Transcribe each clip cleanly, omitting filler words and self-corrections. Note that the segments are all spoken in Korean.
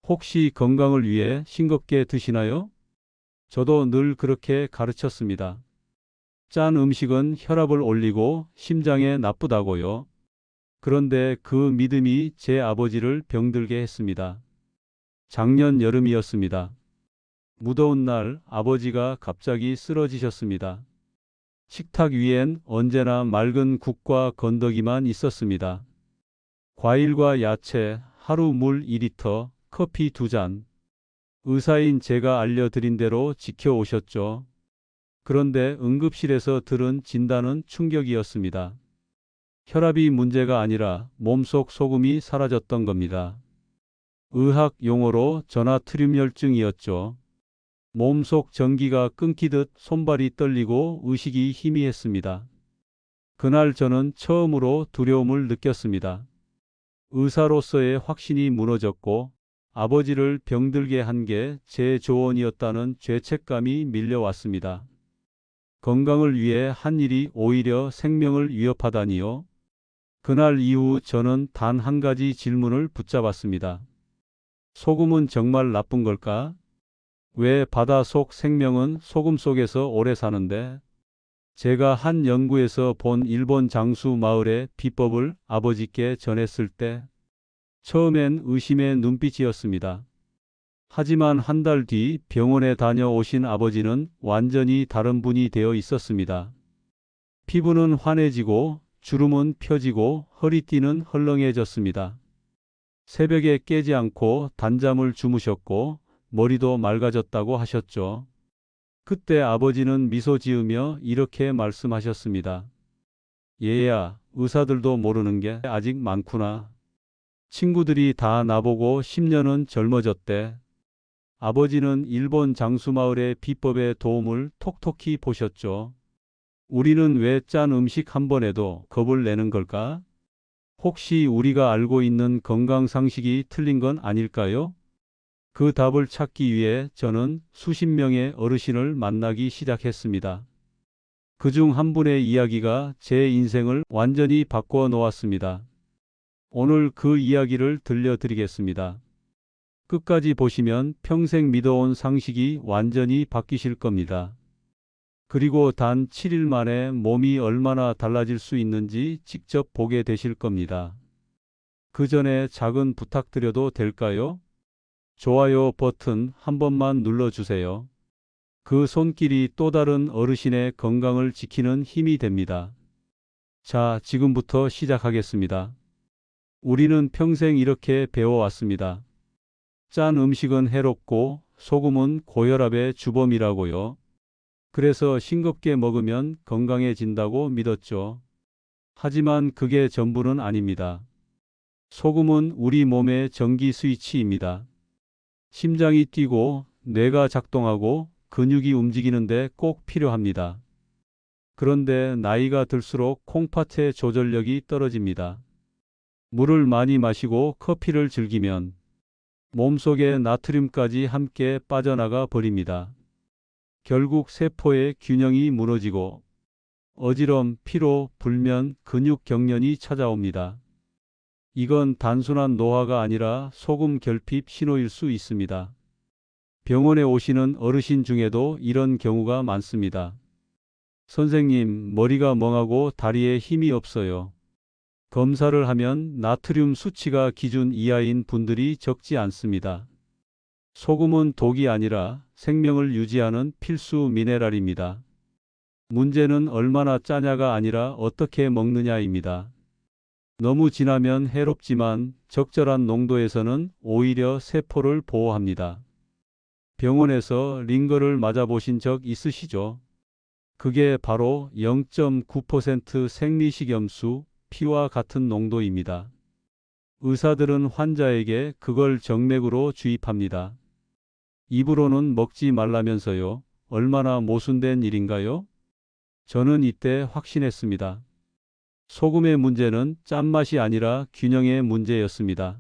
혹시 건강을 위해 싱겁게 드시나요? 저도 늘 그렇게 가르쳤습니다. 짠 음식은 혈압을 올리고 심장에 나쁘다고요. 그런데 그 믿음이 제 아버지를 병들게 했습니다. 작년 여름이었습니다. 무더운 날 아버지가 갑자기 쓰러지셨습니다. 식탁 위엔 언제나 맑은 국과 건더기만 있었습니다. 과일과 야채, 하루 물 2리터, 커피 2잔. 의사인 제가 알려드린 대로 지켜오셨죠. 그런데 응급실에서 들은 진단은 충격이었습니다. 혈압이 문제가 아니라 몸속 소금이 사라졌던 겁니다. 의학 용어로 전하트륨혈증이었죠. 몸속 전기가 끊기듯 손발이 떨리고 의식이 희미했습니다. 그날 저는 처음으로 두려움을 느꼈습니다. 의사로서의 확신이 무너졌고 아버지를 병들게 한 게 제 조언이었다는 죄책감이 밀려왔습니다. 건강을 위해 한 일이 오히려 생명을 위협하다니요. 그날 이후 저는 단 한 가지 질문을 붙잡았습니다. 소금은 정말 나쁜 걸까? 왜 바다 속 생명은 소금 속에서 오래 사는데? 제가 한 연구에서 본 일본 장수 마을의 비법을 아버지께 전했을 때 처음엔 의심의 눈빛이었습니다. 하지만 한 달 뒤 병원에 다녀오신 아버지는 완전히 다른 분이 되어 있었습니다. 피부는 환해지고 주름은 펴지고 허리띠는 헐렁해졌습니다. 새벽에 깨지 않고 단잠을 주무셨고 머리도 맑아졌다고 하셨죠. 그때 아버지는 미소 지으며 이렇게 말씀하셨습니다. 얘야, 의사들도 모르는 게 아직 많구나. 친구들이 다 나보고 10년은 젊어졌대. 아버지는 일본 장수마을의 비법의 도움을 톡톡히 보셨죠. 우리는 왜 짠 음식 한 번에도 겁을 내는 걸까? 혹시 우리가 알고 있는 건강 상식이 틀린 건 아닐까요? 그 답을 찾기 위해 저는 수십 명의 어르신을 만나기 시작했습니다. 그중 한 분의 이야기가 제 인생을 완전히 바꿔 놓았습니다. 오늘 그 이야기를 들려드리겠습니다. 끝까지 보시면 평생 믿어온 상식이 완전히 바뀌실 겁니다. 그리고 단 7일 만에 몸이 얼마나 달라질 수 있는지 직접 보게 되실 겁니다. 그 전에 작은 부탁드려도 될까요? 좋아요 버튼 한 번만 눌러주세요. 그 손길이 또 다른 어르신의 건강을 지키는 힘이 됩니다. 자, 지금부터 시작하겠습니다. 우리는 평생 이렇게 배워왔습니다. 짠 음식은 해롭고 소금은 고혈압의 주범이라고요. 그래서 싱겁게 먹으면 건강해진다고 믿었죠. 하지만 그게 전부는 아닙니다. 소금은 우리 몸의 전기 스위치입니다. 심장이 뛰고 뇌가 작동하고 근육이 움직이는데 꼭 필요합니다. 그런데 나이가 들수록 콩팥의 조절력이 떨어집니다. 물을 많이 마시고 커피를 즐기면 몸속의 나트륨까지 함께 빠져나가 버립니다. 결국 세포의 균형이 무너지고 어지럼, 피로, 불면, 근육 경련이 찾아옵니다. 이건 단순한 노화가 아니라 소금 결핍 신호일 수 있습니다. 병원에 오시는 어르신 중에도 이런 경우가 많습니다. 선생님, 머리가 멍하고 다리에 힘이 없어요. 검사를 하면 나트륨 수치가 기준 이하인 분들이 적지 않습니다. 소금은 독이 아니라 생명을 유지하는 필수 미네랄입니다. 문제는 얼마나 짜냐가 아니라 어떻게 먹느냐입니다. 너무 진하면 해롭지만 적절한 농도에서는 오히려 세포를 보호합니다. 병원에서 링거를 맞아보신 적 있으시죠? 그게 바로 0.9% 생리식염수, 피와 같은 농도입니다. 의사들은 환자에게 그걸 정맥으로 주입합니다. 입으로는 먹지 말라면서요. 얼마나 모순된 일인가요? 저는 이때 확신했습니다. 소금의 문제는 짠맛이 아니라 균형의 문제였습니다.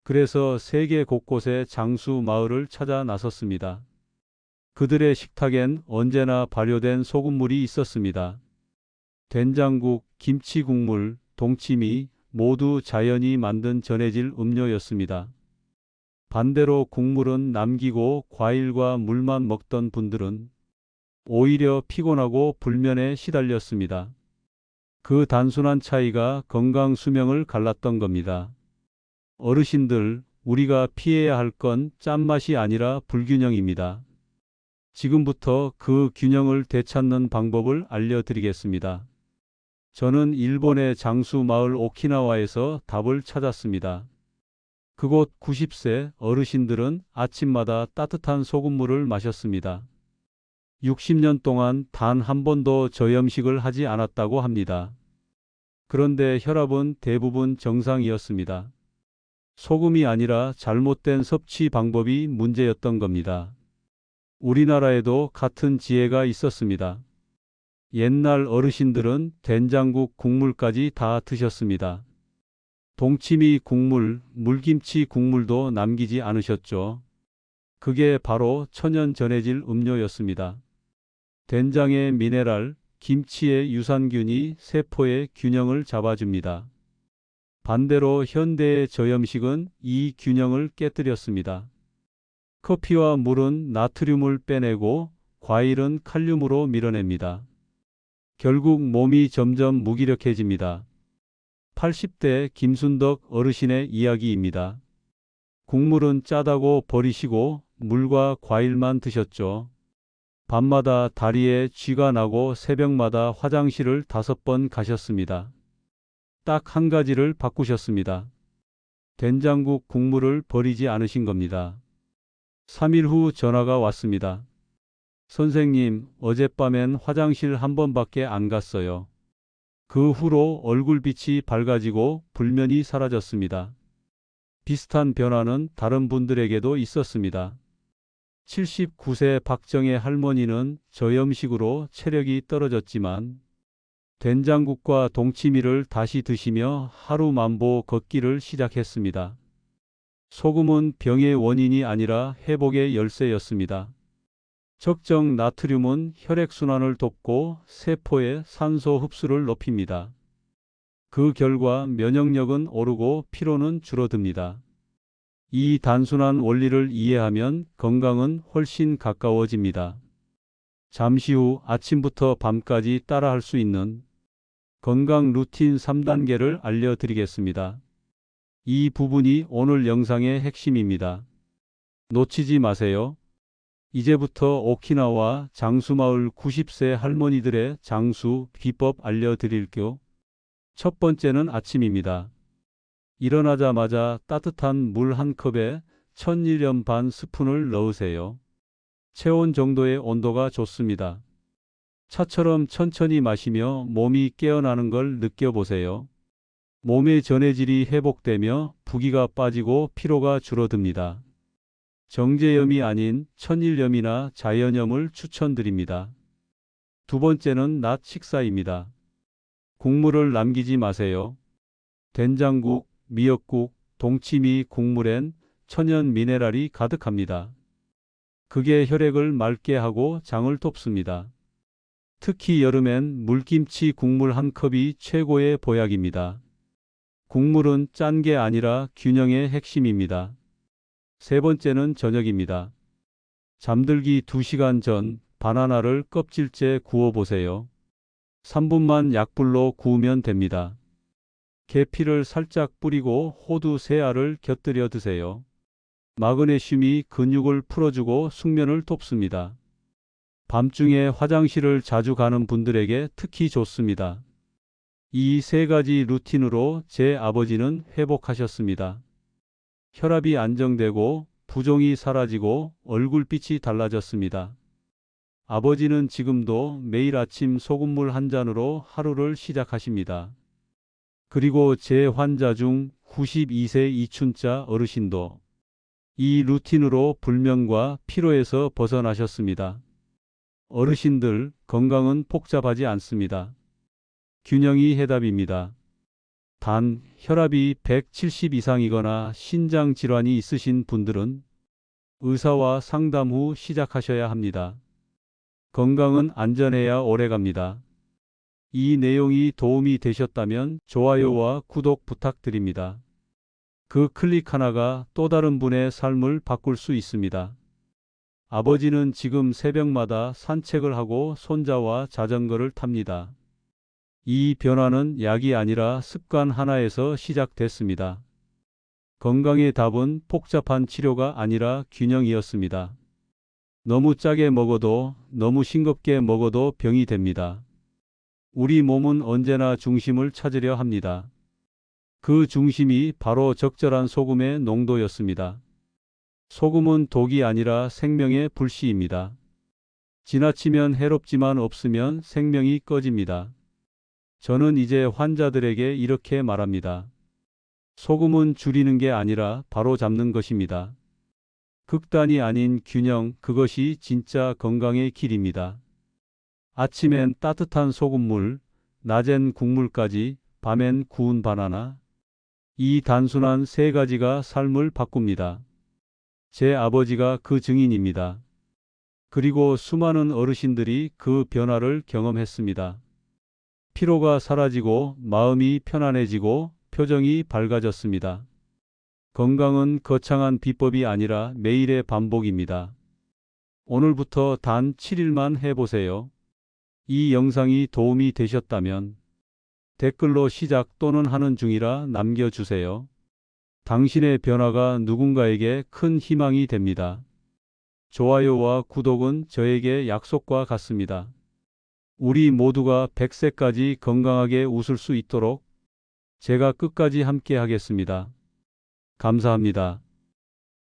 그래서 세계 곳곳에 장수 마을을 찾아 나섰습니다. 그들의 식탁엔 언제나 발효된 소금물이 있었습니다. 된장국, 김치국물, 동치미 모두 자연이 만든 전해질 음료였습니다. 반대로 국물은 남기고 과일과 물만 먹던 분들은 오히려 피곤하고 불면에 시달렸습니다. 그 단순한 차이가 건강 수명을 갈랐던 겁니다. 어르신들, 우리가 피해야 할 건 짠맛이 아니라 불균형입니다. 지금부터 그 균형을 되찾는 방법을 알려드리겠습니다. 저는 일본의 장수 마을 오키나와에서 답을 찾았습니다. 그곳 90세 어르신들은 아침마다 따뜻한 소금물을 마셨습니다. 60년 동안 단 한 번도 저염식을 하지 않았다고 합니다. 그런데 혈압은 대부분 정상이었습니다. 소금이 아니라 잘못된 섭취 방법이 문제였던 겁니다. 우리나라에도 같은 지혜가 있었습니다. 옛날 어르신들은 된장국 국물까지 다 드셨습니다. 동치미 국물, 물김치 국물도 남기지 않으셨죠. 그게 바로 천연 전해질 음료였습니다. 된장의 미네랄, 김치의 유산균이 세포의 균형을 잡아줍니다. 반대로 현대의 저염식은 이 균형을 깨뜨렸습니다. 커피와 물은 나트륨을 빼내고 과일은 칼륨으로 밀어냅니다. 결국 몸이 점점 무기력해집니다. 80대 김순덕 어르신의 이야기입니다. 국물은 짜다고 버리시고 물과 과일만 드셨죠. 밤마다 다리에 쥐가 나고 새벽마다 화장실을 5번 가셨습니다. 딱 한 가지를 바꾸셨습니다. 된장국 국물을 버리지 않으신 겁니다. 3일 후 전화가 왔습니다. 선생님, 어젯밤엔 화장실 한 번밖에 안 갔어요. 그 후로 얼굴빛이 밝아지고 불면이 사라졌습니다. 비슷한 변화는 다른 분들에게도 있었습니다. 79세 박정혜 할머니는 저염식으로 체력이 떨어졌지만 된장국과 동치미를 다시 드시며 하루 만보 걷기를 시작했습니다. 소금은 병의 원인이 아니라 회복의 열쇠였습니다. 적정 나트륨은 혈액순환을 돕고 세포의 산소 흡수를 높입니다. 그 결과 면역력은 오르고 피로는 줄어듭니다. 이 단순한 원리를 이해하면 건강은 훨씬 가까워집니다. 잠시 후 아침부터 밤까지 따라할 수 있는 건강 루틴 3단계를 알려드리겠습니다. 이 부분이 오늘 영상의 핵심입니다. 놓치지 마세요. 이제부터 오키나와 장수마을 90세 할머니들의 장수 비법 알려드릴게요. 첫 번째는 아침입니다. 일어나자마자 따뜻한 물 한 컵에 천일염 반 스푼을 넣으세요. 체온 정도의 온도가 좋습니다. 차처럼 천천히 마시며 몸이 깨어나는 걸 느껴보세요. 몸의 전해질이 회복되며 부기가 빠지고 피로가 줄어듭니다. 정제염이 아닌 천일염이나 자연염을 추천드립니다. 두 번째는 낮 식사입니다. 국물을 남기지 마세요. 된장국, 미역국, 동치미 국물엔 천연 미네랄이 가득합니다. 그게 혈액을 맑게 하고 장을 돕습니다. 특히 여름엔 물김치 국물 한 컵이 최고의 보약입니다. 국물은 짠 게 아니라 균형의 핵심입니다. 세 번째는 저녁입니다. 잠들기 2시간 전 바나나를 껍질째 구워보세요. 3분만 약불로 구우면 됩니다. 계피를 살짝 뿌리고 호두 3알을 곁들여 드세요. 마그네슘이 근육을 풀어주고 숙면을 돕습니다. 밤중에 화장실을 자주 가는 분들에게 특히 좋습니다. 이 3가지 루틴으로 제 아버지는 회복하셨습니다. 혈압이 안정되고 부종이 사라지고 얼굴빛이 달라졌습니다. 아버지는 지금도 매일 아침 소금물 한 잔으로 하루를 시작하십니다. 그리고 제 환자 중 92세 이춘자 어르신도 이 루틴으로 불면과 피로에서 벗어나셨습니다. 어르신들, 건강은 복잡하지 않습니다. 균형이 해답입니다. 단, 혈압이 170 이상이거나 신장 질환이 있으신 분들은 의사와 상담 후 시작하셔야 합니다. 건강은 안전해야 오래갑니다. 이 내용이 도움이 되셨다면 좋아요와 구독 부탁드립니다. 그 클릭 하나가 또 다른 분의 삶을 바꿀 수 있습니다. 아버지는 지금 새벽마다 산책을 하고 손자와 자전거를 탑니다. 이 변화는 약이 아니라 습관 하나에서 시작됐습니다. 건강의 답은 복잡한 치료가 아니라 균형이었습니다. 너무 짜게 먹어도 너무 싱겁게 먹어도 병이 됩니다. 우리 몸은 언제나 중심을 찾으려 합니다. 그 중심이 바로 적절한 소금의 농도였습니다. 소금은 독이 아니라 생명의 불씨입니다. 지나치면 해롭지만 없으면 생명이 꺼집니다. 저는 이제 환자들에게 이렇게 말합니다. 소금은 줄이는 게 아니라 바로 잡는 것입니다. 극단이 아닌 균형, 그것이 진짜 건강의 길입니다. 아침엔 따뜻한 소금물, 낮엔 국물까지, 밤엔 구운 바나나. 이 단순한 세 가지가 삶을 바꿉니다. 제 아버지가 그 증인입니다. 그리고 수많은 어르신들이 그 변화를 경험했습니다. 피로가 사라지고 마음이 편안해지고 표정이 밝아졌습니다. 건강은 거창한 비법이 아니라 매일의 반복입니다. 오늘부터 단 7일만 해보세요. 이 영상이 도움이 되셨다면 댓글로 시작 또는 하는 중이라 남겨주세요. 당신의 변화가 누군가에게 큰 희망이 됩니다. 좋아요와 구독은 저에게 약속과 같습니다. 우리 모두가 100세까지 건강하게 웃을 수 있도록 제가 끝까지 함께 하겠습니다. 감사합니다.